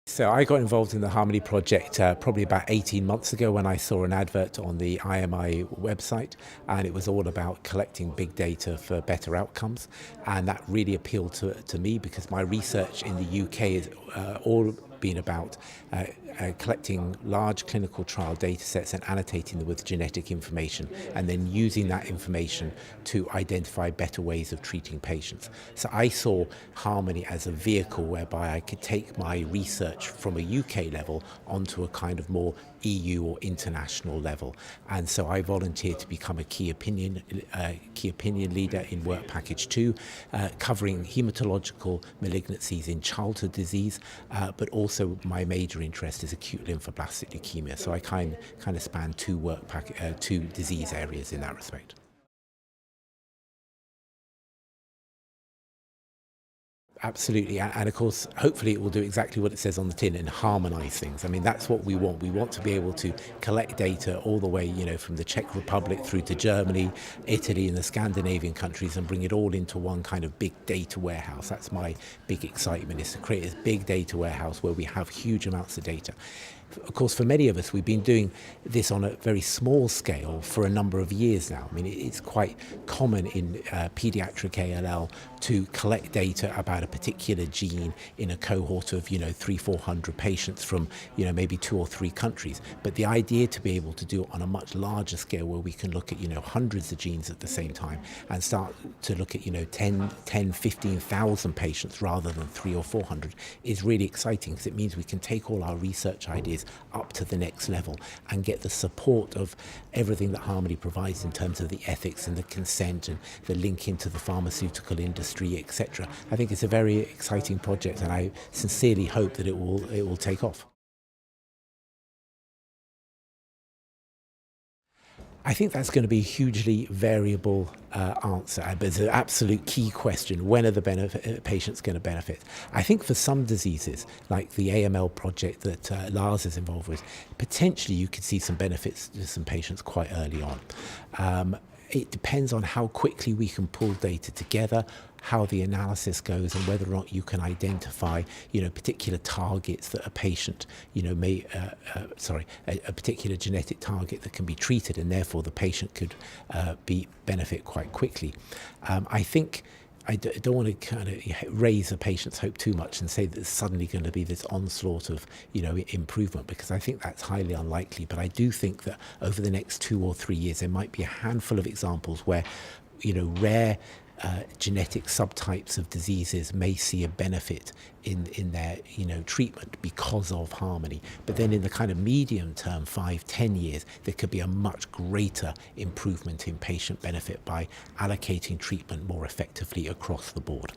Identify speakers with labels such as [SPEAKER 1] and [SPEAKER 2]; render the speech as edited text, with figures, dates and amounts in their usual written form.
[SPEAKER 1] So I got involved in the Harmony project probably about 18 months ago when I saw an advert on the IMI website, and it was all about collecting big data for better outcomes. And that really appealed to me because my research in the UK is all been about collecting large clinical trial data sets and annotating them with genetic information, and then using that information to identify better ways of treating patients. So I saw Harmony as a vehicle whereby I could take my research from a UK level onto a kind of more EU or international level. And so I volunteered to become a key opinion leader in Work Package 2, covering hematological malignancies in childhood disease, but also my major interest is acute lymphoblastic leukemia. So I kind of span two disease areas in that respect. Absolutely, and of course, hopefully it will do exactly what it says on the tin and harmonise things. I mean, that's what we want. We want to be able to collect data all the way, from the Czech Republic through to Germany, Italy, and the Scandinavian countries, and bring it all into one kind of big data warehouse. That's my big excitement, is to create this big data warehouse where we have huge amounts of data. Of course, for many of us, we've been doing this on a very small scale for a number of years now. I mean, it's quite common in pediatric ALL to collect data about a particular gene in a cohort of, 300-400 patients from, maybe 2 or 3 countries. But the idea to be able to do it on a much larger scale where we can look at, hundreds of genes at the same time and start to look at, 15,000 patients rather than 300 or 400 is really exciting, because it means we can take all our research ideas up to the next level and get the support of everything that Harmony provides in terms of the ethics and the consent and the link into the pharmaceutical industry, etc. I think it's a very exciting project, and I sincerely hope that it will take off. I think that's going to be a hugely variable answer, but it's an absolute key question. When are the patients going to benefit? I think for some diseases, like the AML project that Lars is involved with, potentially you could see some benefits to some patients quite early on. It depends on how quickly we can pull data together, how the analysis goes, and whether or not you can identify, particular targets that a patient, a particular genetic target that can be treated, and therefore the patient could benefit quite quickly. I think don't want to kind of raise a patient's hope too much and say that there's suddenly going to be this onslaught of, improvement, because I think that's highly unlikely. But I do think that over the next 2 or 3 years, there might be a handful of examples where, rare genetic subtypes of diseases may see a benefit in their treatment because of Harmony. But then in the kind of medium term, 5-10 years, there could be a much greater improvement in patient benefit by allocating treatment more effectively across the board.